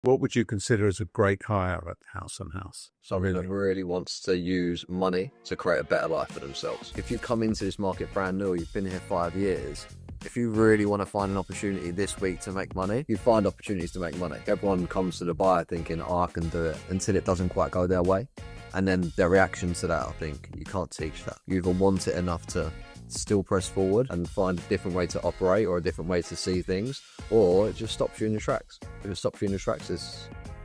What would you consider as a great hire at House and House? Somebody that really wants to use money to create a better life for themselves. If you come into this market brand new, you've been here 5 years, if you really want to find an opportunity this week to make money, you find opportunities to make money. Everyone comes to Dubai thinking, oh, I can do it, until it doesn't quite go their way. And then their reaction to that, I think, you can't teach that. You either want it enough to still press forward and find a different way to operate or a different way to see things, or it just stops you in your tracks. If it stops you in your tracks, you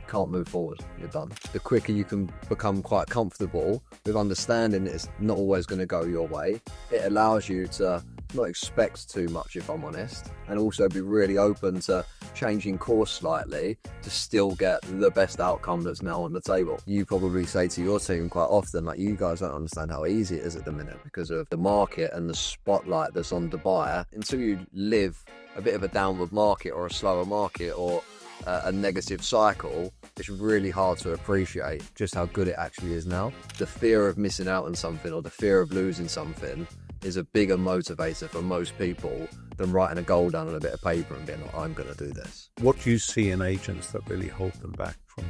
can't move forward, you're done. The quicker you can become quite comfortable with understanding that it's not always going to go your way, it allows you to not expect too much, if I'm honest, and also be really open to changing course slightly to still get the best outcome that's now on the table. You probably say to your team quite often, like, you guys don't understand how easy it is at the minute because of the market and the spotlight that's on Dubai. Until you live a bit of a downward market or a slower market or a negative cycle, it's really hard to appreciate just how good it actually is now. The fear of missing out on something or the fear of losing something is a bigger motivator for most people than writing a goal down on a bit of paper and being like, I'm going to do this. What do you see in agents that really hold them back from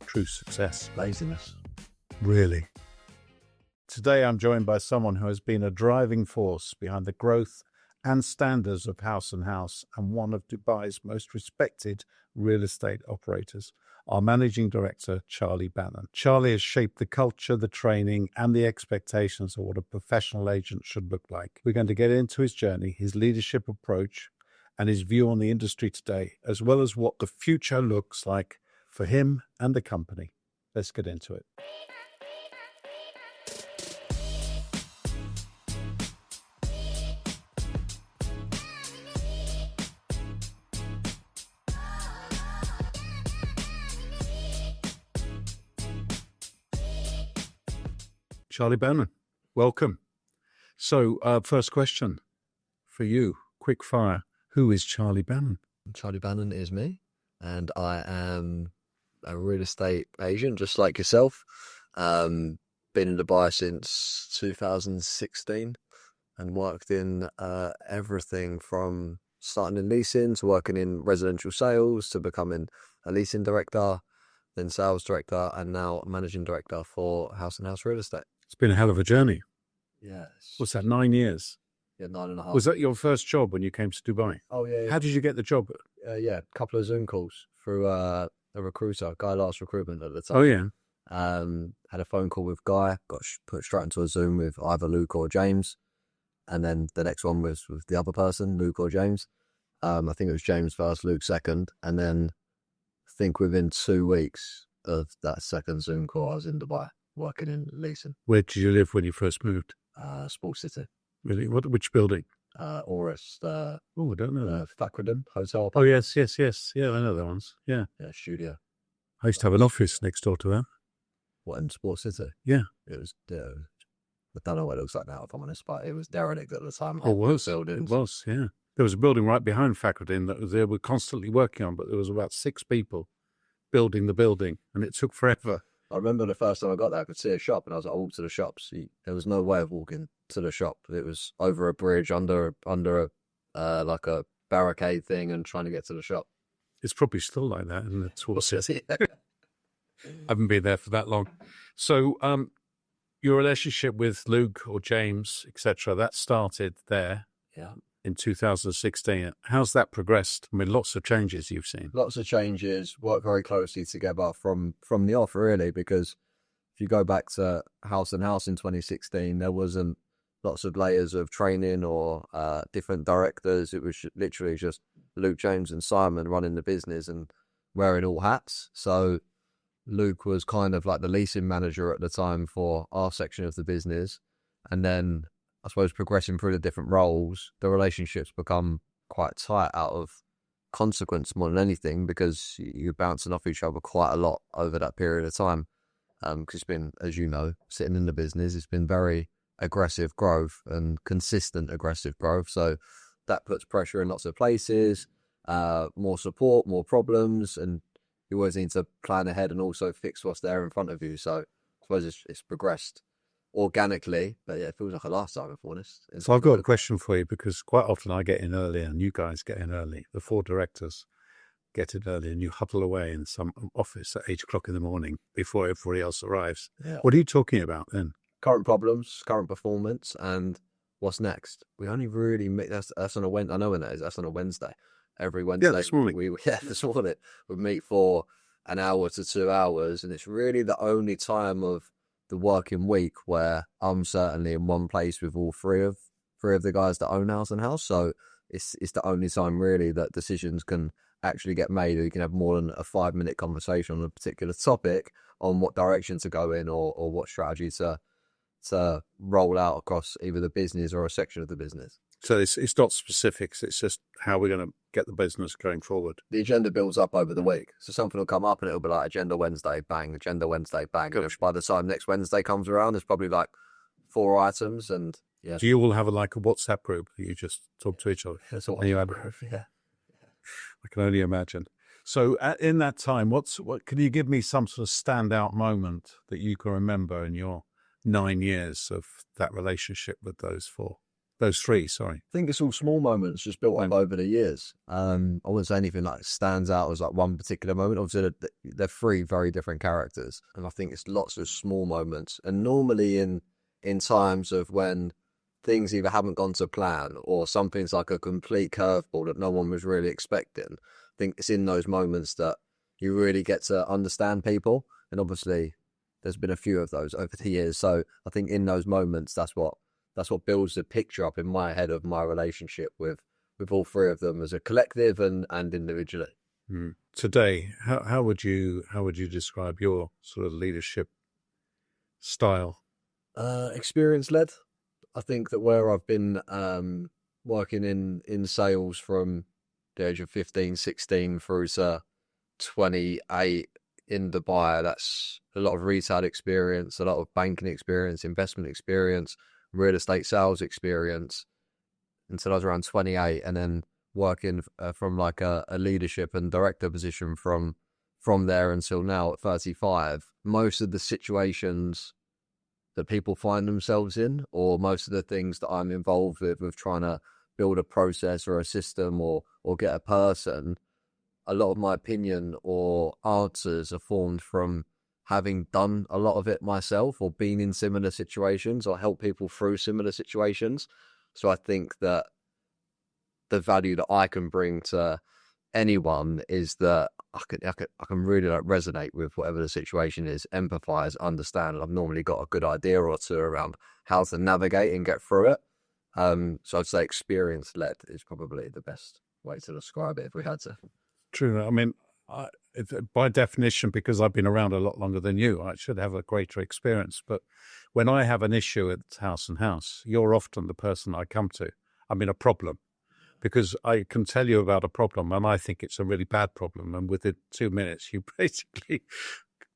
true success? Laziness. Really? Today I'm joined by someone who has been a driving force behind the growth and standards of House and House and one of Dubai's most respected real estate operators, our managing director, Charlie Bannan. Charlie has shaped the culture, the training, and the expectations of what a professional agent should look like. We're going to get into his journey, his leadership approach, and his view on the industry today, as well as what the future looks like for him and the company. Let's get into it. Charlie Bannan, welcome. So, first question for you, quick fire. Who is Charlie Bannan? Charlie Bannan is me, and I am a real estate agent, just like yourself. Been in Dubai since 2016 and worked in everything from starting in leasing to working in residential sales to becoming a leasing director, then sales director, and now managing director for House and House Real Estate. It's been a hell of a journey. Yes. What's that, 9 years? Yeah, 9.5. Was that your first job when you came to Dubai? Oh, yeah. How did you get the job? Yeah, a couple of Zoom calls through a recruiter, Guy Last Recruitment at the time. Oh, yeah. Had a phone call with Guy, got put straight into a Zoom with either Luke or James. And then the next one was with the other person, Luke or James. I think it was James first, Luke second. And then I think within 2 weeks of that second Zoom call, I was in Dubai working in leasing. Where did you live when you first moved? Sports City. Really? Which building? Orist. Oh, I don't know that. Fakhruddin Hotel. Oh, yes. Yeah, I know that ones. Yeah. Yeah, studio. I used to have an office next door to that. What, in Sports City? Yeah. It was, I don't know what it looks like now, if I'm honest, but it was derelict at the time. Oh, it was, yeah. There was a building right behind Fakhruddin that they were constantly working on, but there was about 6 people building the building, and it took forever. I remember the first time I got there, I could see a shop, and I was like, I walked to the shops. There was no way of walking to the shop. It was over a bridge, under a like a barricade thing, and trying to get to the shop. It's probably still like that, isn't it? Sports City. I haven't been there for that long. So, your relationship with Luke or James, etc., that started there. Yeah. In 2016. How's that progressed? I mean, lots of changes you've seen. Lots of changes, work very closely together from the off, really, because if you go back to House and House in 2016, there wasn't lots of layers of training or different directors. It was literally just Luke, James and Simon running the business and wearing all hats. So Luke was kind of like the leasing manager at the time for our section of the business. And then I suppose progressing through the different roles, the relationships become quite tight out of consequence more than anything, because you're bouncing off each other quite a lot over that period of time. Because it's been, as you know, sitting in the business, it's been very aggressive growth and consistent aggressive growth. So that puts pressure in lots of places, more support, more problems, and you always need to plan ahead and also fix what's there in front of you. So I suppose it's progressed organically, but yeah, it feels like a lifetime, if I'm honest. So I've got a question for you, because quite often I get in early and you guys get in early, the 4 directors. get in early and you huddle away in some office at 8 o'clock in the morning before everybody else arrives. Yeah. What are you talking about then? Current problems, current performance, and what's next. We only really meet. That's on a Wednesday. I know when that is. That's on a Wednesday. Every Wednesday. Yeah, this morning. This morning we meet for an hour to 2 hours, and it's really the only time of the working week where I'm certainly in one place with all three of the guys that own House and House. So it's the only time really that decisions can actually get made, or you can have more than a 5-minute conversation on a particular topic on what direction to go in or what strategy to roll out across either the business or a section of the business. So it's not specifics, it's just how we're going to get the business going forward. The agenda builds up over the week. So something will come up and it'll be like Agenda Wednesday, bang, Agenda Wednesday, bang. Good. By the time next Wednesday comes around, there's probably like 4 items. And yeah. Do you all have a WhatsApp group that you just talk to each other? It's a And you WhatsApp have- group, yeah. I can only imagine. So in that time, what can you give me some sort of standout moment that you can remember in your 9 years of that relationship with those three? Sorry. I think it's all small moments just built up over the years. I wouldn't say anything like stands out as like one particular moment. Obviously, they're three very different characters, and I think it's lots of small moments. And normally in times of when things either haven't gone to plan or something's like a complete curveball that no one was really expecting, I think it's in those moments that you really get to understand people. And obviously, there's been a few of those over the years. So I think in those moments, that's what builds the picture up in my head of my relationship with all three of them as a collective and individually. Today, how would you describe your sort of leadership style? Experience led. I think that where I've been working in sales from the age of 15, 16 through to 28 in Dubai, that's a lot of retail experience, a lot of banking experience, investment experience, real estate sales experience until I was around 28, and then working from like a leadership and director position from there until now at 35. Most of the situations that people find themselves in, or most of the things that I'm involved with trying to build a process or a system or get a person, a lot of my opinion or answers are formed from having done a lot of it myself or been in similar situations or helped people through similar situations. So I think that the value that I can bring to anyone is that I can really like resonate with whatever the situation is, empathize, understand. And I've normally got a good idea or two around how to navigate and get through it. So I'd say experience led is probably the best way to describe it if we had to. True. I mean, by definition, because I've been around a lot longer than you, I should have a greater experience. But when I have an issue at House and House, you're often the person I come to. I mean, a problem. Because I can tell you about a problem and I think it's a really bad problem. And within 2 minutes, you basically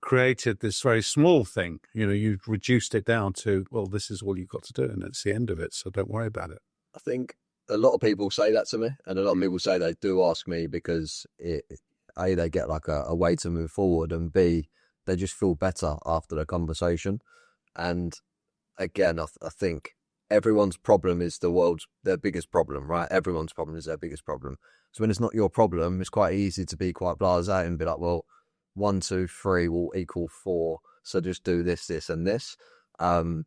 created this very small thing. You know, you reduced it down to, well, this is all you've got to do. And it's the end of it. So don't worry about it. I think a lot of people say that to me. And a lot of people say they do ask me because A, they get like a way to move forward, and B, they just feel better after the conversation. And again, I think everyone's problem is their biggest problem, right? Everyone's problem is their biggest problem. So when it's not your problem, it's quite easy to be quite blasé and be like, well, 1, 2, 3 will equal 4. So just do this, this, and this. And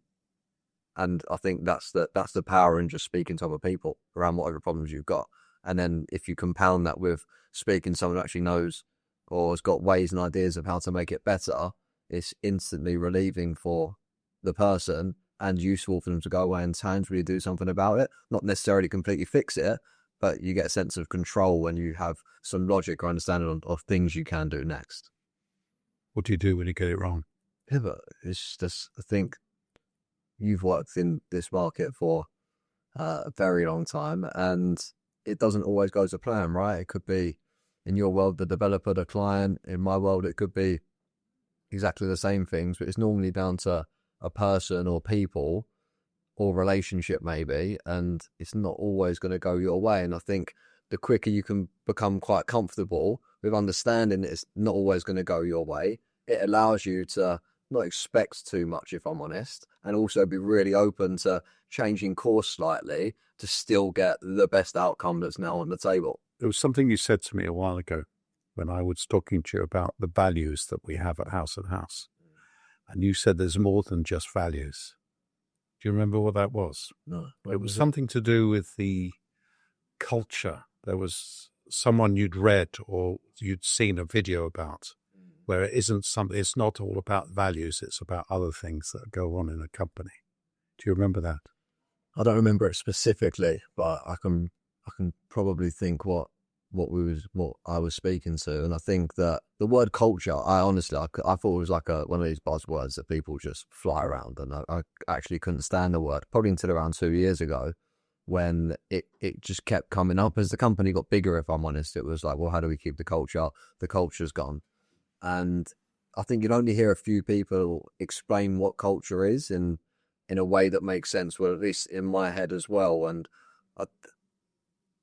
I think that's the power in just speaking to other people around whatever problems you've got. And then if you compound that with speaking to someone who actually knows or has got ways and ideas of how to make it better, it's instantly relieving for the person and useful for them to go away and tangibly do something about it. Not necessarily completely fix it, but you get a sense of control when you have some logic or understanding of things you can do next. What do you do when you get it wrong? Pivot. It's just, I think you've worked in this market for a very long time, and it doesn't always go to plan, right? It could be, in your world, the developer, the client. In my world, it could be exactly the same things, but it's normally down to a person or people or relationship maybe, and it's not always going to go your way. And I think the quicker you can become quite comfortable with understanding that it's not always going to go your way, it allows you to not expect too much, if I'm honest, and also be really open to changing course slightly to still get the best outcome that's now on the table. There was something you said to me a while ago, when I was talking to you about the values that we have at House and House. And you said there's more than just values. Do you remember what that was? No. It was something to do with the culture. There was someone you'd read or you'd seen a video about where it isn't something, it's not all about values, it's about other things that go on in a company. Do you remember that? I don't remember it specifically, but I can probably think what I was speaking to. And I think that the word culture, I thought it was like one of these buzzwords that people just fly around, and I actually couldn't stand the word probably until around 2 years ago, when it just kept coming up as the company got bigger. If I'm honest, it was like, well, how do we keep the culture? The culture's gone. And I think you'd only hear a few people explain what culture is in a way that makes sense, well, at least in my head as well. And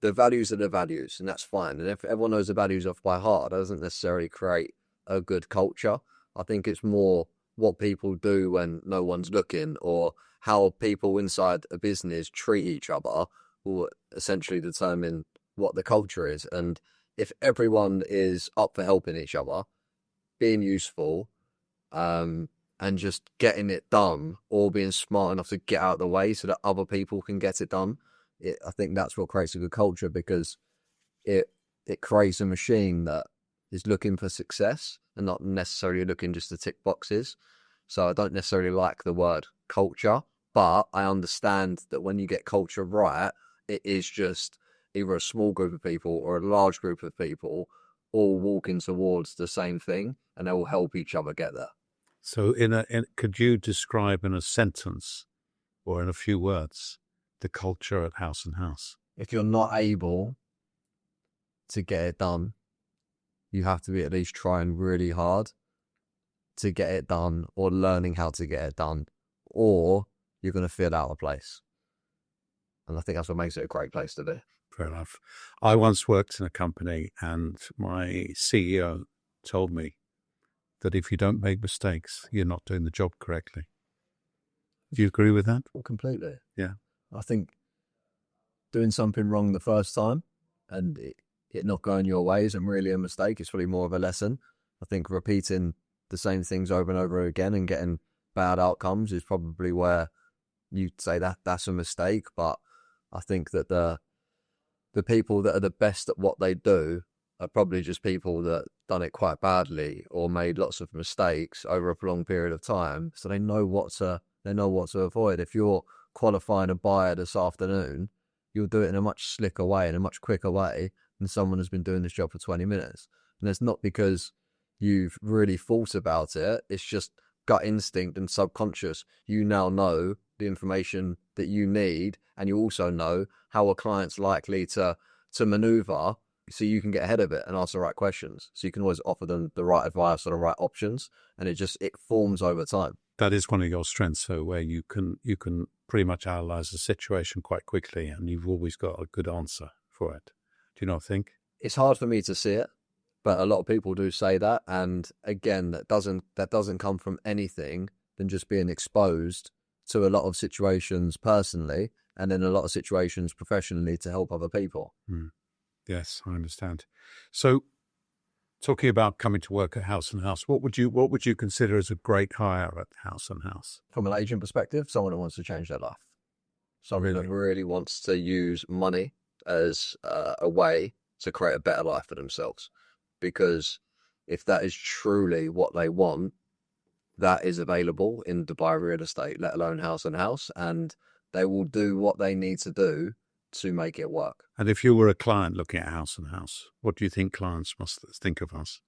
the values are the values, and that's fine. And if everyone knows the values off by heart, that doesn't necessarily create a good culture. I think it's more what people do when no one's looking, or how people inside a business treat each other will essentially determine what the culture is. And if everyone is up for helping each other, being useful, and just getting it done, or being smart enough to get out of the way so that other people can get it done, I think that's what creates a good culture, because it creates a machine that is looking for success and not necessarily looking just to tick boxes. So I don't necessarily like the word culture, but I understand that when you get culture right, it is just either a small group of people or a large group of people all walking towards the same thing, and they will help each other get there. So could you describe in a sentence or in a few words the culture at House and House? If you're not able to get it done, you have to be at least trying really hard to get it done, or learning how to get it done, or you're going to feel out of place. And I think that's what makes it a great place to be. Fair enough. I once worked in a company, and my CEO told me that if you don't make mistakes, you're not doing the job correctly. Do you agree with that? Well, completely. Yeah. I think doing something wrong the first time and it not going your way isn't really a mistake. It's probably more of a lesson. I think repeating the same things over and over again and getting bad outcomes is probably where you'd say that's a mistake. But I think that the people that are the best at what they do are probably just people that done it quite badly or made lots of mistakes over a prolonged period of time. So they know what to avoid. If you're qualifying a buyer this afternoon, you'll do it in a much slicker way, in a much quicker way than someone who's been doing this job for 20 minutes. And it's not because you've really thought about it. It's just gut instinct and subconscious. You now know the information that you need, and you also know how a client's likely to maneuver, so you can get ahead of it and ask the right questions. So you can always offer them the right advice or the right options, and it forms over time. That is one of your strengths, though, where you can pretty much analyze the situation quite quickly, and you've always got a good answer for it. Do you not think? It's hard for me to see it, but a lot of people do say that. And again, that doesn't come from anything than just being exposed to a lot of situations personally, and in a lot of situations professionally, to help other people. Yes, I understand. So, talking about coming to work at House and House, what would you consider as a great hire at House and House? From an agent perspective, someone who wants to change their life. Someone that really wants to use money as a way to create a better life for themselves. Because if that is truly what they want, that is available in Dubai real estate, let alone House and House, and they will do what they need to do to make it work. And if you were a client looking at House and House, what do you think clients must think of us?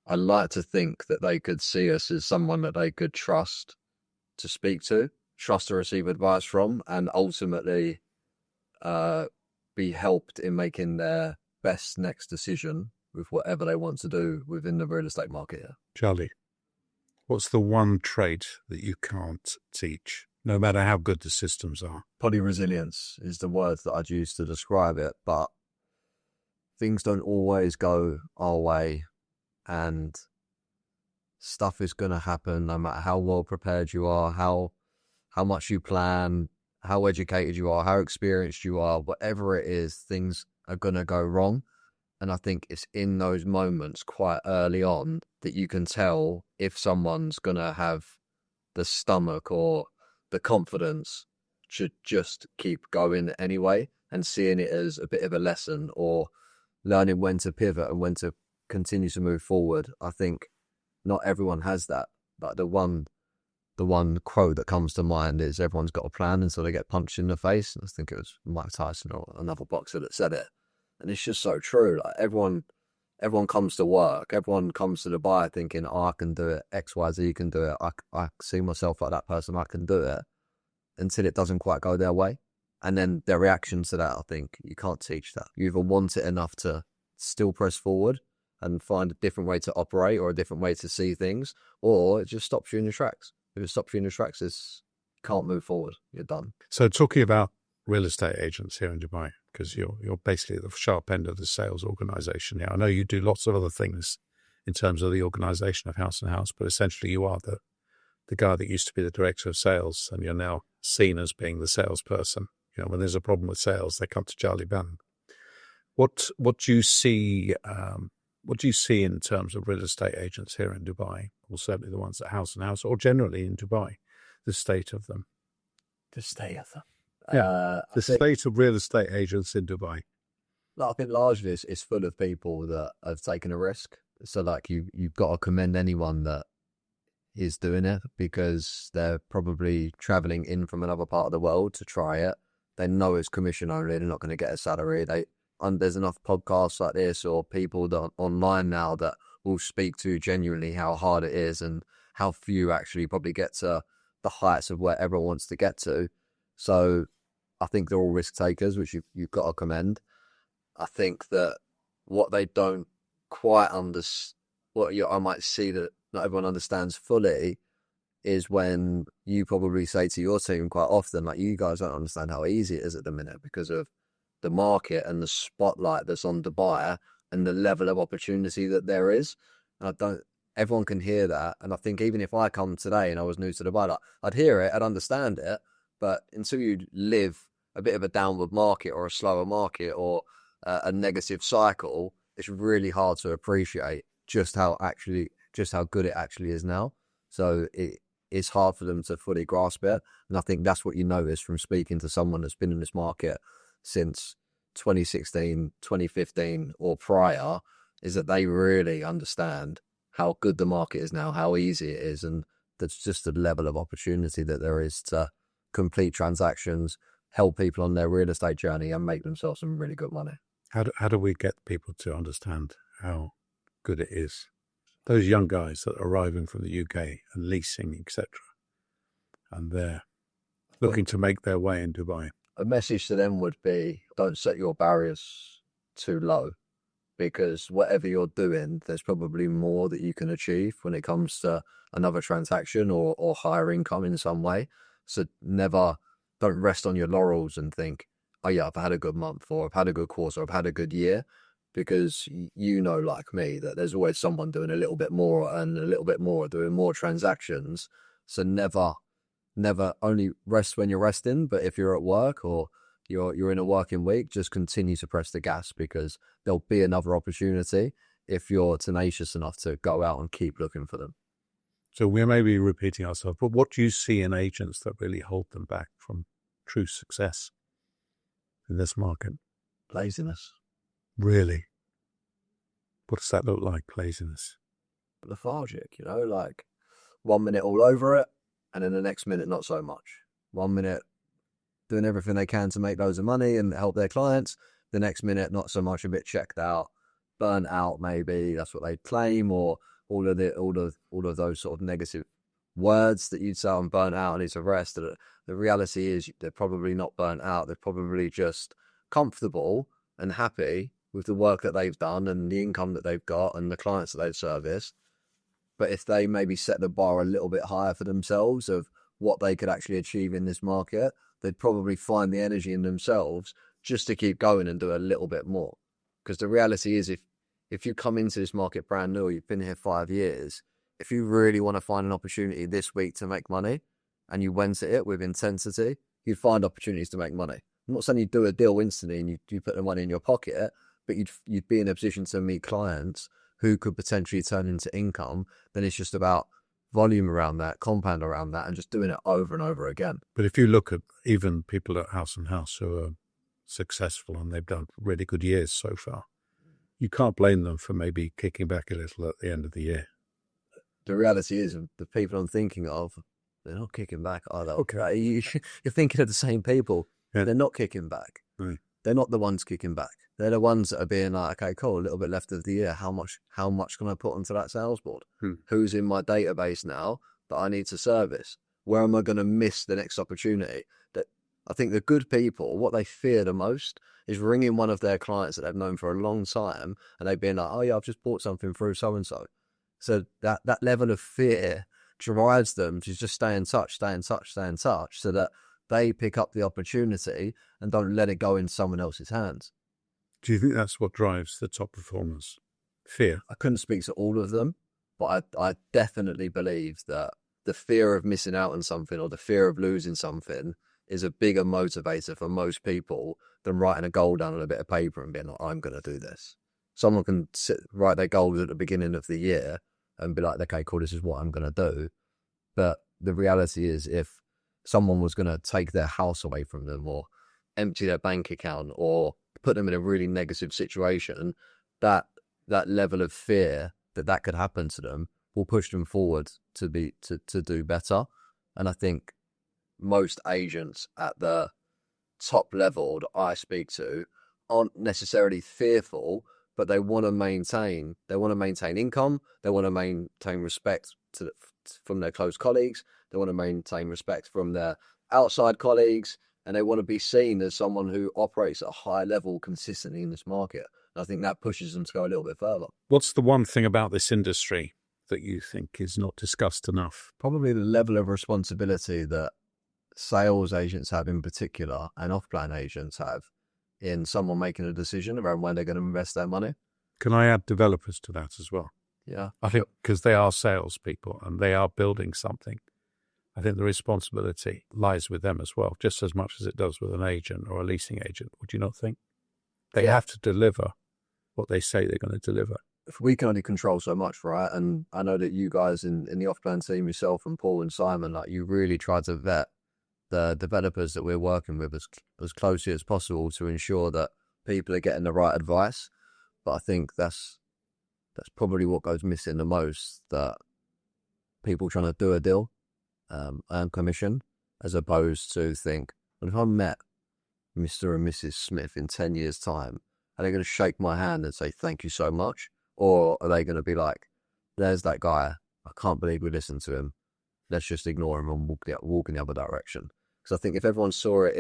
I like to think that they could see us as someone that they could trust to speak to, trust to receive advice from, and ultimately be helped in making their best next decision with whatever they want to do within the real estate market here. Charlie, what's the one trait that you can't teach, no matter how good the systems are? Probably resilience is the word that I'd use to describe it, but things don't always go our way, and stuff is going to happen no matter how well prepared you are, how much you plan, how educated you are, how experienced you are, whatever it is, things are going to go wrong. And I think it's in those moments quite early on that you can tell if someone's going to have the stomach or the confidence to just keep going anyway, and seeing it as a bit of a lesson, or learning when to pivot and when to continue to move forward. I think not everyone has that. Like the one quote that comes to mind is, everyone's got a plan until they get punched in the face. I think it was Mike Tyson or another boxer that said it. And it's just so true. Like everyone comes to work. Everyone comes to Dubai thinking, oh, I can do it. XYZ can do it. I see myself like that person. I can do it, until it doesn't quite go their way. And then their reaction to that, I think you can't teach that. You either want it enough to still press forward and find a different way to operate or a different way to see things, or it just stops you in your tracks. If it stops you in your tracks, you can't move forward. You're done. So talking about real estate agents here in Dubai, because you're basically the sharp end of the sales organization here. I know you do lots of other things in terms of the organization of House & House, but essentially you are the guy that used to be the director of sales, and you're now seen as being the salesperson. You know, when there's a problem with sales, they come to Charlie Bannan. What do you see? What do you see in terms of real estate agents here in Dubai, or certainly the ones at House & House, or generally in Dubai, the state of them? The state of them. Yeah, the state of real estate agents in Dubai. I think largely it's full of people that have taken a risk. So like you've got to commend anyone that is doing it, because they're probably traveling in from another part of the world to try it. They know it's commission only. They're not going to get a salary. There's enough podcasts like this or people that are online now that will speak to genuinely how hard it is and how few actually probably get to the heights of where everyone wants to get to. So I think they're all risk takers, which you've got to commend. I think that what they don't quite understand, I might see that not everyone understands fully, is when you probably say to your team quite often, like, you guys don't understand how easy it is at the minute because of the market and the spotlight that's on Dubai and the level of opportunity that there is. And everyone can hear that. And I think even if I come today and I was new to Dubai, like, I'd hear it, I'd understand it. But until you live a bit of a downward market or a slower market or a negative cycle, it's really hard to appreciate just how good it actually is now. So it's hard for them to fully grasp it. And I think that's what you notice from speaking to someone that's been in this market since 2016, 2015 or prior, is that they really understand how good the market is now, how easy it is, and that's just the level of opportunity that there is to complete transactions, help people on their real estate journey and make themselves some really good money. How do we get people to understand how good it is? Those young guys that are arriving from the UK and leasing, etc., and they're looking to make their way in Dubai. A message to them would be, don't set your barriers too low, because whatever you're doing, there's probably more that you can achieve when it comes to another transaction or higher income in some way. So don't rest on your laurels and think, oh yeah, I've had a good month, or I've had a good quarter, or I've had a good year, because you know, like me, that there's always someone doing a little bit more and a little bit more, doing more transactions. So never only rest when you're resting, but if you're at work or you're in a working week, just continue to press the gas, because there'll be another opportunity if you're tenacious enough to go out and keep looking for them. So we may be repeating ourselves, but what do you see in agents that really hold them back from true success in this market? Laziness. Really? What does that look like, laziness? Lethargic, like 1 minute all over it, and then the next minute not so much. 1 minute doing everything they can to make loads of money and help their clients. The next minute not so much, a bit checked out, burnt out maybe, that's what they claim, or all of those sort of negative words that you'd say, I'm burnt out, I need to rest. The reality is they're probably not burnt out. They're probably just comfortable and happy with the work that they've done and the income that they've got and the clients that they've serviced. But if they maybe set the bar a little bit higher for themselves of what they could actually achieve in this market, they'd probably find the energy in themselves just to keep going and do a little bit more. Because the reality is, if you come into this market brand new, you've been here 5 years, if you really want to find an opportunity this week to make money and you went at it with intensity, you'd find opportunities to make money. I'm not saying you do a deal instantly and you put the money in your pocket, but you'd be in a position to meet clients who could potentially turn into income. Then it's just about volume around that, compound around that, and just doing it over and over again. But if you look at even people at House and House who are successful and they've done really good years so far, you can't blame them for maybe kicking back a little at the end of the year. The reality is, the people I'm thinking of, they're not kicking back either. Okay. You're thinking of the same people. Yeah. They're not kicking back. Right. They're not the ones kicking back. They're the ones that are being like, okay, cool, a little bit left of the year. How much can I put onto that sales board? Who's in my database now that I need to service? Where am I going to miss the next opportunity? That I think the good people, what they fear the most is ringing one of their clients that they've known for a long time and they've been like, oh yeah, I've just bought something through so-and-so. So that level of fear drives them to just stay in touch, so that they pick up the opportunity and don't let it go in someone else's hands. Do you think that's what drives the top performers? Fear? I couldn't speak to all of them, but I definitely believe that the fear of missing out on something or the fear of losing something is a bigger motivator for most people than writing a goal down on a bit of paper and being like, I'm going to do this. Someone can write their goals at the beginning of the year and be like, okay, cool, this is what I'm going to do. But the reality is, if someone was going to take their house away from them or empty their bank account or put them in a really negative situation, that level of fear that could happen to them will push them forward to do better. And I think most agents at the top level that I speak to aren't necessarily fearful, but they want to maintain income. They want to maintain respect from their close colleagues. They want to maintain respect from their outside colleagues, and they want to be seen as someone who operates at a high level consistently in this market. And I think that pushes them to go a little bit further. What's the one thing about this industry that you think is not discussed enough? Probably the level of responsibility that sales agents have in particular and off-plan agents have in someone making a decision around when they're going to invest their money. Can I add developers to that as well? Yeah. I think because they are salespeople and they are building something, I think the responsibility lies with them as well, just as much as it does with an agent or a leasing agent. Would you not think? They have to deliver what they say they're going to deliver. We can only control so much, right? And I know that you guys in the off-plan team, yourself and Paul and Simon, like, you really try to vet the developers that we're working with as closely as possible to ensure that people are getting the right advice. But I think that's probably what goes missing the most, that people trying to do a deal, earn commission, as opposed to think, well, if I met Mr. and Mrs. Smith in 10 years' time, are they going to shake my hand and say, thank you so much? Or are they going to be like, there's that guy, I can't believe we listened to him. Let's just ignore him and walk in the other direction. Because I think if everyone saw it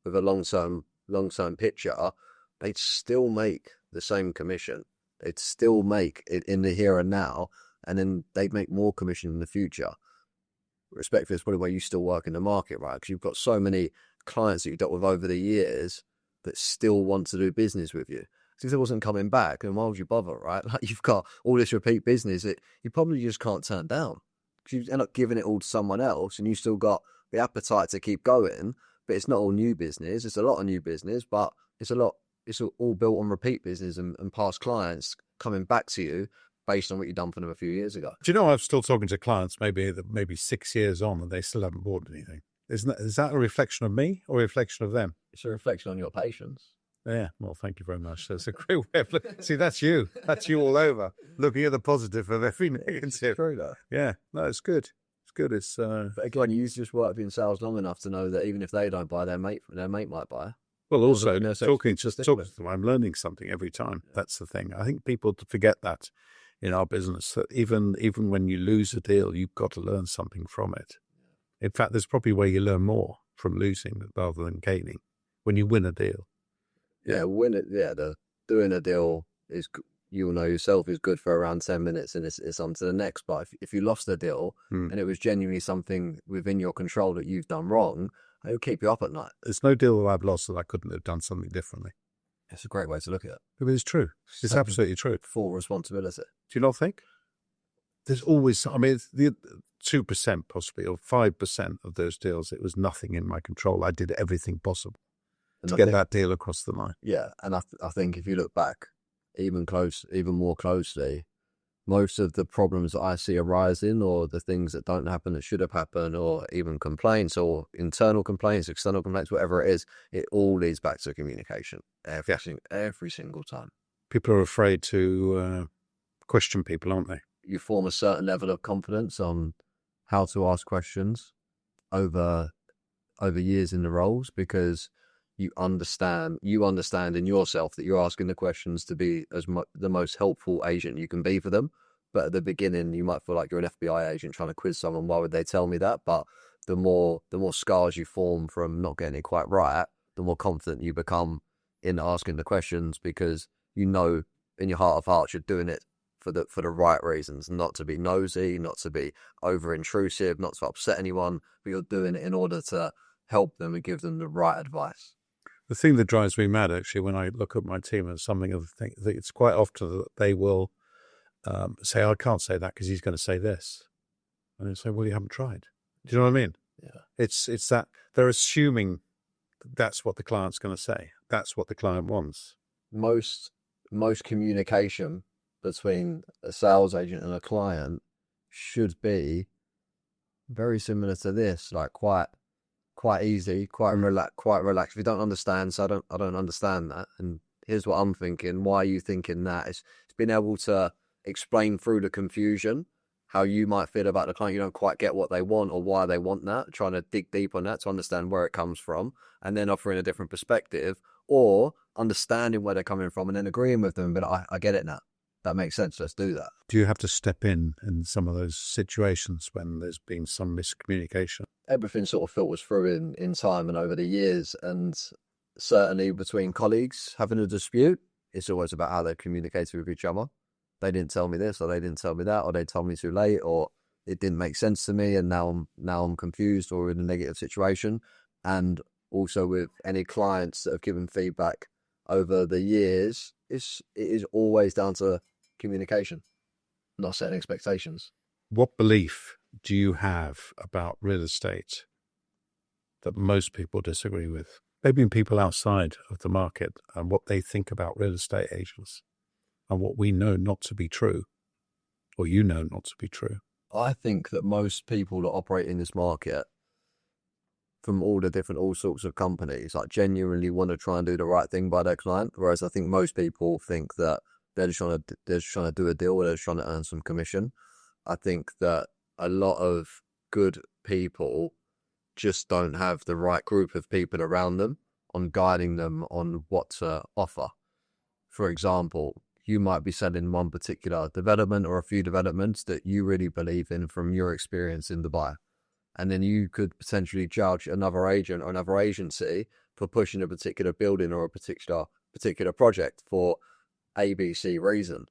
with a long-term picture, they'd still make the same commission. They'd still make it in the here and now, and then they'd make more commission in the future. Respectfully, it's probably why you still work in the market, right? Because you've got so many clients that you've dealt with over the years that still want to do business with you. So if it wasn't coming back, then why would you bother, right? Like, you've got all this repeat business that you probably just can't turn down. Because you end up giving it all to someone else, and you still got the appetite to keep going, but it's not all new business. It's a lot of new business, but it's all built on repeat business and past clients coming back to you based on what you've done for them a few years ago. Do you know, I'm still talking to clients maybe 6 years on and they still haven't bought anything. Is that a reflection of me or a reflection of them? It's a reflection on your patience. Yeah, well, thank you very much. That's a great way of see, that's you. That's you all over, looking at the positive of every negative. It's true, though. Yeah, no, it's good. It's good. It's But again, you just worked in sales long enough to know that even if they don't buy, their mate might buy. Well, also, talking to them, I'm learning something every time. Yeah. That's the thing. I think people forget that in our business, that even when you lose a deal, you've got to learn something from it. In fact, there's probably where you learn more from losing rather than gaining when you win a deal. Yeah, doing a deal is, you'll know yourself, is good for around 10 minutes and it's on to the next. But if you lost a deal and it was genuinely something within your control that you've done wrong, it'll keep you up at night. There's no deal that I've lost that I couldn't have done something differently. It's a great way to look at it. But it's true. It's absolutely true. Full responsibility. Do you not think? There's always, I mean, the 2% possibly, or 5% of those deals, it was nothing in my control. I did everything possible. And to I get think, that deal across the line. yeah, and I think if you look back even more closely, most of the problems that I see arising, or the things that don't happen that should have happened, or even complaints or internal complaints, external complaints, whatever it is, it all leads back to communication every single time. People are afraid to question people, aren't they? You form a certain level of confidence on how to ask questions over years in the roles, because you understand in yourself that you're asking the questions to be the most helpful agent you can be for them. But at the beginning, you might feel like you're an FBI agent trying to quiz someone. Why would they tell me that? But the more scars you form from not getting it quite right, the more confident you become in asking the questions, because you know in your heart of hearts you're doing it for the right reasons, not to be nosy, not to be over intrusive, not to upset anyone, but you're doing it in order to help them and give them the right advice. The thing that drives me mad, actually, when I look at my team and something of the thing, it's quite often that they will say, I can't say that because he's going to say this. And they say, well, you haven't tried. Do you know what I mean? Yeah. It's that they're assuming that's what the client's going to say. That's what the client wants. Most communication between a sales agent and a client should be very similar to this, like quite easy, quite relaxed. If you don't understand, so I don't understand that, and here's what I'm thinking. Why are you thinking that? It's being able to explain through the confusion how you might feel about the client. You don't quite get what they want or why they want that, trying to dig deep on that to understand where it comes from, and then offering a different perspective, or understanding where they're coming from and then agreeing with them. But I get it now. That makes sense. Let's do that. Do you have to step in some of those situations when there's been some miscommunication? Everything sort of filters through in time and over the years, and certainly between colleagues having a dispute, it's always about how they communicate with each other. They didn't tell me this, or they didn't tell me that, or they told me too late, or it didn't make sense to me, and now I'm confused or in a negative situation. And also with any clients that have given feedback over the years, it is always down to communication, not setting expectations. What belief do you have about real estate that most people disagree with? Maybe people outside of the market, and what they think about real estate agents and what we know not to be true, or you know not to be true. I think that most people that operate in this market, from all sorts of companies, like genuinely want to try and do the right thing by their client. Whereas I think most people think that they're just trying to do a deal, or they're just trying to earn some commission. I think that a lot of good people just don't have the right group of people around them on guiding them on what to offer. For example, you might be selling one particular development or a few developments that you really believe in from your experience in Dubai. And then you could potentially judge another agent or another agency for pushing a particular building or a particular project for ABC reason.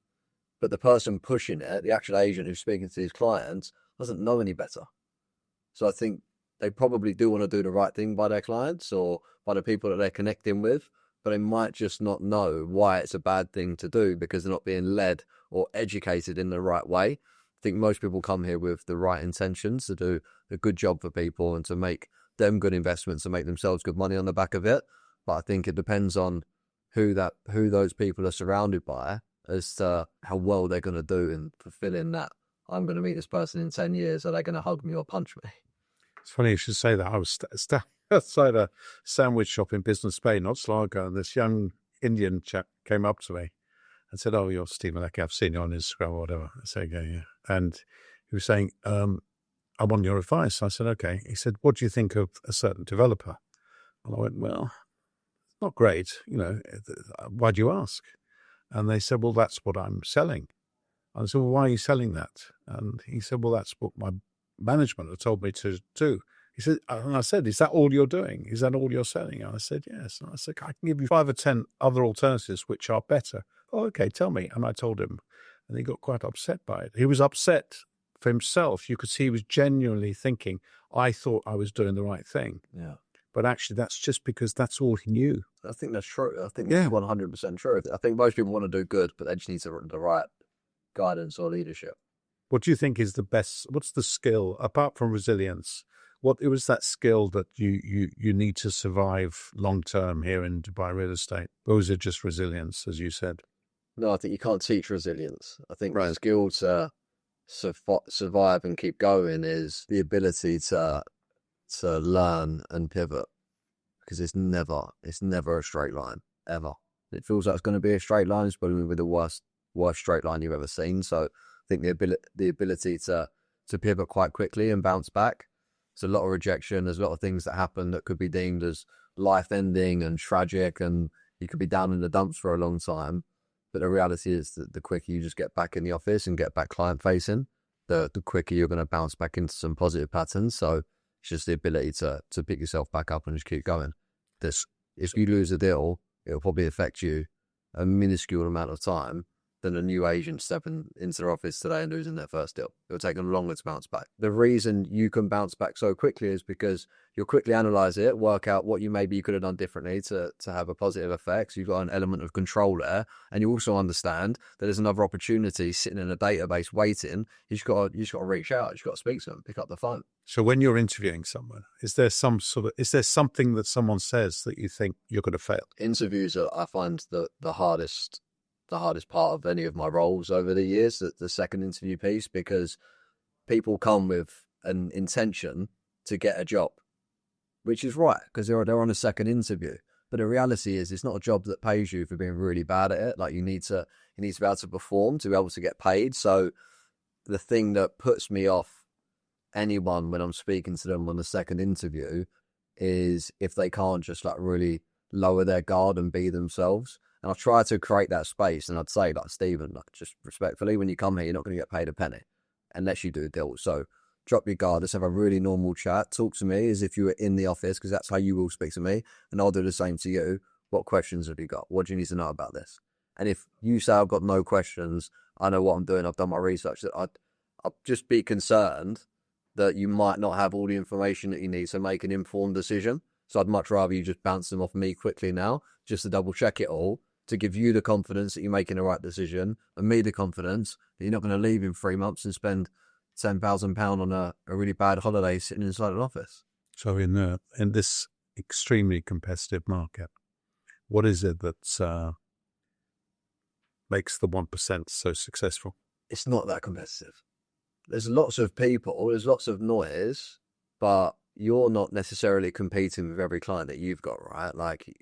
But the person pushing it, the actual agent who's speaking to these clients, doesn't know any better. So I think they probably do want to do the right thing by their clients or by the people that they're connecting with, but they might just not know why it's a bad thing to do because they're not being led or educated in the right way. I think most people come here with the right intentions to do a good job for people and to make them good investments and make themselves good money on the back of it. But I think it depends on who those people are surrounded by as to how well they're going to do in fulfilling that. I'm going to meet this person in 10 years. Are they going to hug me or punch me? It's funny you should say that. I was outside a sandwich shop in Business Bay not so long ago, and this young Indian chap came up to me and said, "Oh, you're Stephen Leckie. I've seen you on Instagram or whatever." I said, "Yeah." And he was saying, "I want your advice." I said, "Okay." He said, "What do you think of a certain developer?" And I went, "Well, not great. Why do you ask?" And they said, "Well, that's what I'm selling." And I said, "Well, why are you selling that?" And he said, "Well, that's what my management have told me to do." He said, and I said, "Is that all you're doing? Is that all you're selling?" And I said, "Yes." And I said, "I can give you 5 or 10 other alternatives which are better." "Oh, okay, tell me." And I told him, and he got quite upset by it. He was upset for himself. You could see he was genuinely thinking, I thought I was doing the right thing. Yeah. But actually, that's just because that's all he knew. I think that's true. I think that's 100% true. I think most people want to do good, but they just need the right guidance or leadership. What do you think is the best? What's the skill, apart from resilience, What it was that skill that you need to survive long term here in Dubai real estate? Or was it just resilience, as you said? No, I think you can't teach resilience. I think the Right. skill to survive and keep going is the ability to learn and pivot, because it's never a straight line, ever. It feels like it's going to be a straight line. It's probably going to be the worst straight line you've ever seen. So I think the ability to pivot quite quickly and bounce back. There's a lot of rejection. There's a lot of things that happen that could be deemed as life-ending and tragic, and you could be down in the dumps for a long time. But the reality is that the quicker you just get back in the office and get back client-facing, the quicker you're going to bounce back into some positive patterns. So it's just the ability to pick yourself back up and just keep going. If you lose a deal, it'll probably affect you a minuscule amount of time than a new agent stepping into their office today and losing their first deal. It'll take them longer to bounce back. The reason you can bounce back so quickly is because you'll quickly analyze it, work out what you could have done differently to have a positive effect. So you've got an element of control there. And you also understand that there's another opportunity sitting in a database waiting. You just got to reach out. You just got to speak to them, pick up the phone. So when you're interviewing someone, is there something that someone says that you think you're going to fail? Interviews are, I find, the hardest part of any of my roles over the years, the second interview piece, because people come with an intention to get a job, which is right, because they're on a second interview. But the reality is, it's not a job that pays you for being really bad at it. Like, you need to be able to perform to be able to get paid. So the thing that puts me off anyone when I'm speaking to them on the second interview is if they can't just like really lower their guard and be themselves. And I've tried to create that space, and I'd say, like, Stephen, like, just respectfully, when you come here, you're not going to get paid a penny unless you do a deal. So drop your guard. Let's have a really normal chat. Talk to me as if you were in the office, because that's how you will speak to me, and I'll do the same to you. What questions have you got? What do you need to know about this? And if you say I've got no questions, I know what I'm doing, I've done my research, I'd just be concerned that you might not have all the information that you need to make an informed decision. So I'd much rather you just bounce them off me quickly now, just to double check it all, to give you the confidence that you're making the right decision, and me the confidence that you're not going to leave in 3 months and spend £10,000 on a really bad holiday sitting inside an office. So in this extremely competitive market, what is it that makes the 1% so successful? It's not that competitive. There's lots of people, there's lots of noise, but you're not necessarily competing with every client that you've got, right? Like,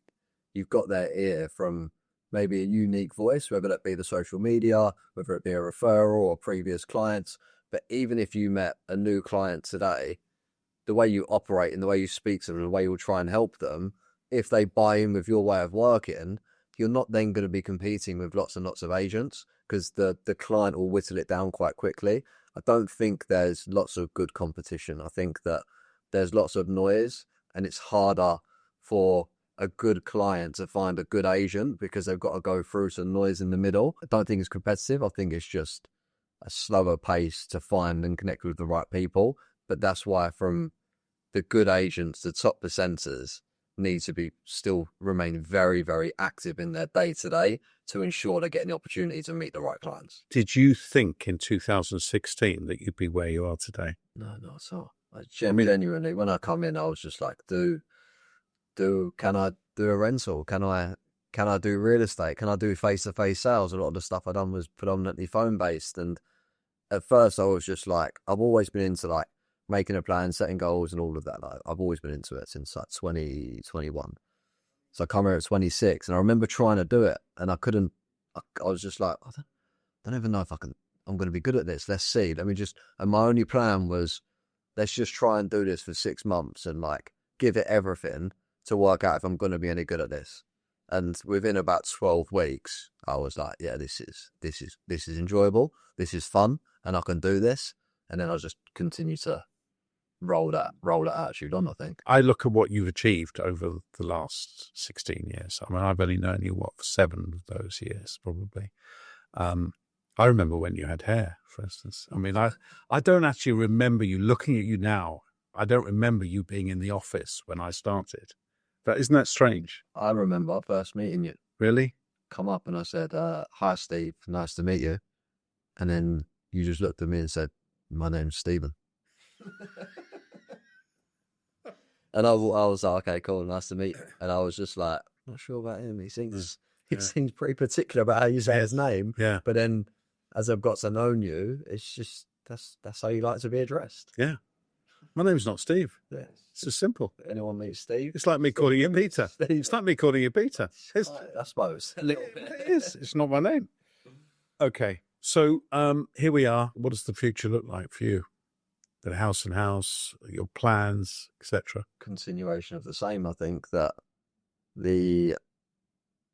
you've got their ear from maybe a unique voice, whether that be the social media, whether it be a referral or previous clients. But even if you met a new client today, the way you operate and the way you speak to them, and the way you'll try and help them, if they buy in with your way of working, you're not then going to be competing with lots and lots of agents, because the client will whittle it down quite quickly. I don't think there's lots of good competition. I think that there's lots of noise, and it's harder for a good client to find a good agent because they've got to go through some noise in the middle. I don't think it's competitive. I think it's just a slower pace to find and connect with the right people. But that's why, from the good agents, the top percenters need to be still remain very, very active in their day-to-day to ensure they're getting the opportunity to meet the right clients. Did you think in 2016 that you'd be where you are today? No, not at all. Genuinely, when I come in, I was just like, can I do a rental? Can I do real estate? Can I do face-to-face sales? A lot of the stuff I done was predominantly phone-based. And at first I was just like, I've always been into like making a plan, setting goals and all of that. Like, I've always been into it since like 2021. So I come here at 26, and I remember trying to do it, and I couldn't. I was just like, I don't even know if I'm going to be good at this. Let's see. And my only plan was, let's just try and do this for 6 months and like give it everything to work out if I'm going to be any good at this. And within about 12 weeks, I was like, yeah, this is enjoyable. This is fun, and I can do this. And then I just continue to roll that attitude on, I think. I look at what you've achieved over the last 16 years. I mean, I've only known you, for 7 of those years, probably. I remember when you had hair, for instance. I mean, I don't actually remember you. Looking at you now, I don't remember you being in the office when I started. But isn't that strange? I remember first meeting you. Really? Come up and I said, hi, Steve, nice to meet you. And then you just looked at me and said, my name's Stephen. And I was like, okay, cool, nice to meet you. And I was just like, not sure about him. He seems pretty particular about how you say his name. Yeah. But then as I've got to know you, it's just that's how you like to be addressed. Yeah. My name's not Steve. Yeah. It's just simple. Anyone meets Steve? It's like me calling you Peter. Steve. It's like me calling you Peter. I suppose. A little bit. It is. It's not my name. Okay. So here we are. What does the future look like for you? The house and house, your plans, etc. Continuation of the same. I think that the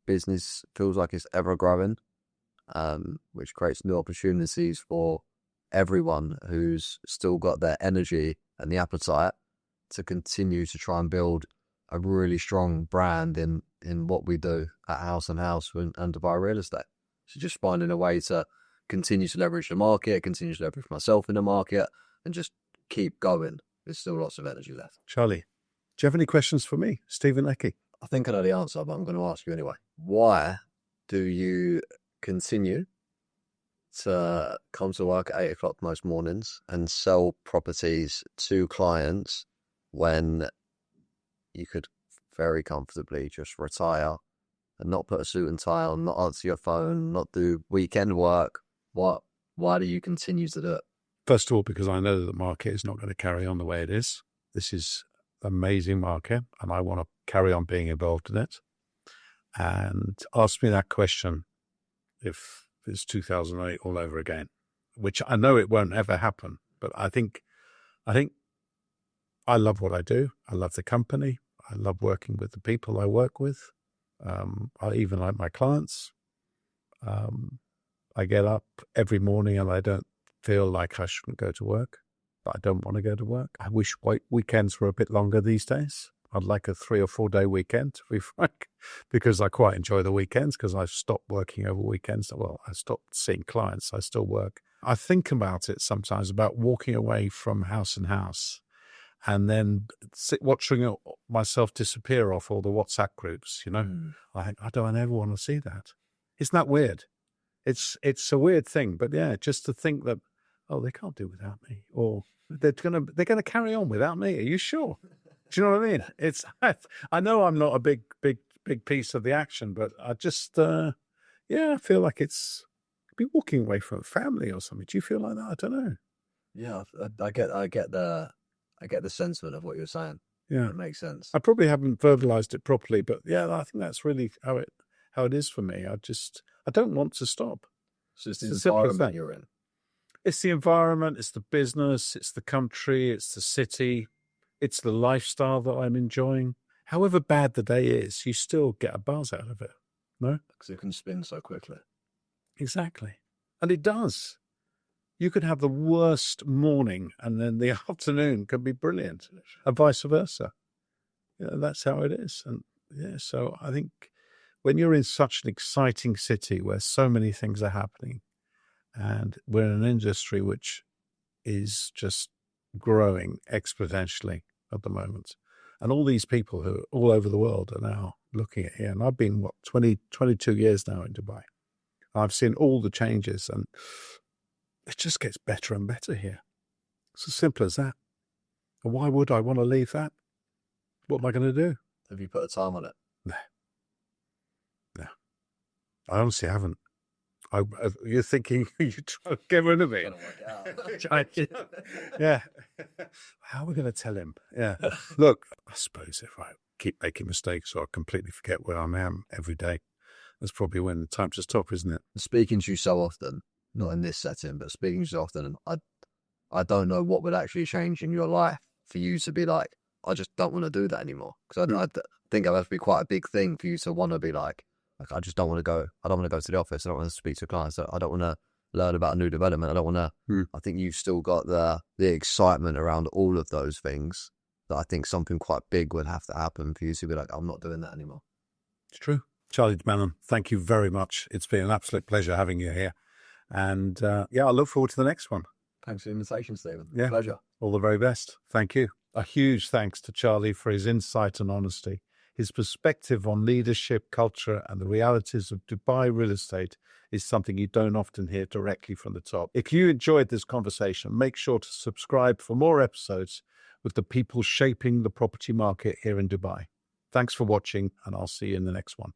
business feels like it's ever growing, which creates new opportunities for everyone who's still got their energy and the appetite to continue to try and build a really strong brand in what we do at House and House and Dubai Real Estate. So just finding a way to continue to leverage the market, continue to leverage myself in the market, and just keep going. There's still lots of energy left. Charlie, do you have any questions for me, Stephen Leckie? I think I know the answer, but I'm going to ask you anyway. Why do you continue to come to work at 8 o'clock most mornings and sell properties to clients when you could very comfortably just retire and not put a suit and tie on, not answer your phone, not do weekend work? Why do you continue to do it? First of all, because I know that the market is not going to carry on the way it is. This is an amazing market, and I want to carry on being involved in it. And ask me that question if it's 2008 all over again, which I know it won't ever happen. But I think I love what I do. I love the company. I love working with the people I work with. I even like my clients. I get up every morning and I don't feel like I shouldn't go to work, but I don't want to go to work. I wish weekends were a bit longer these days. I'd like a 3 or 4 day weekend, to be frank, because I quite enjoy the weekends because I've stopped working over weekends. Well, I stopped seeing clients. I still work. I think about it sometimes, about walking away from House and House and then watching myself disappear off all the WhatsApp groups, you know. I don't ever want to see that. Isn't that weird? It's a weird thing, but yeah, just to think that, oh, they can't do without me, or they're gonna carry on without me. Are you sure? Do you know what I mean? I know I'm not a big piece of the action, but I just I feel like it's be walking away from family or something. Do you feel like that? I don't know. Yeah, I get the sentiment of what you're saying. Yeah, it makes sense. I probably haven't verbalized it properly, but yeah, I think that's really how it is for me. I don't want to stop. So it's the environment you're in. It's the environment, it's the business, it's the country, it's the city, it's the lifestyle that I'm enjoying. However bad the day is, you still get a buzz out of it, no? Because it can spin so quickly. Exactly. And it does. You could have the worst morning and then the afternoon could be brilliant, and vice versa. Yeah, that's how it is. And yeah, so I think when you're in such an exciting city where so many things are happening, and we're in an industry which is just growing exponentially at the moment, and all these people who are all over the world are now looking at here. And I've been, 22 years now in Dubai. I've seen all the changes, and it just gets better and better here. It's as simple as that. And why would I want to leave that? What am I going to do? Have you put a time on it? No. I honestly haven't. You're thinking you're trying to get rid of me. Yeah. How are we going to tell him? Yeah. Look, I suppose if I keep making mistakes or I completely forget where I am every day, that's probably when the time to stop, isn't it? Speaking to you so often, not in this setting, but speaking to you so often, I don't know what would actually change in your life for you to be like, I just don't want to do that anymore. Because I think that would be quite a big thing for you to want to be like, I just don't want to go. I don't want to go to the office. I don't want to speak to clients. I don't want to learn about a new development. I don't want to. I think you've still got the excitement around all of those things. That I think something quite big would have to happen for you to be like, I'm not doing that anymore. It's true. Charlie Bannan, thank you very much. It's been an absolute pleasure having you here. And I look forward to the next one. Thanks for the invitation, Stephen. Yeah. Pleasure. All the very best. Thank you. A huge thanks to Charlie for his insight and honesty. His perspective on leadership, culture, and the realities of Dubai real estate is something you don't often hear directly from the top. If you enjoyed this conversation, make sure to subscribe for more episodes with the people shaping the property market here in Dubai. Thanks for watching, and I'll see you in the next one.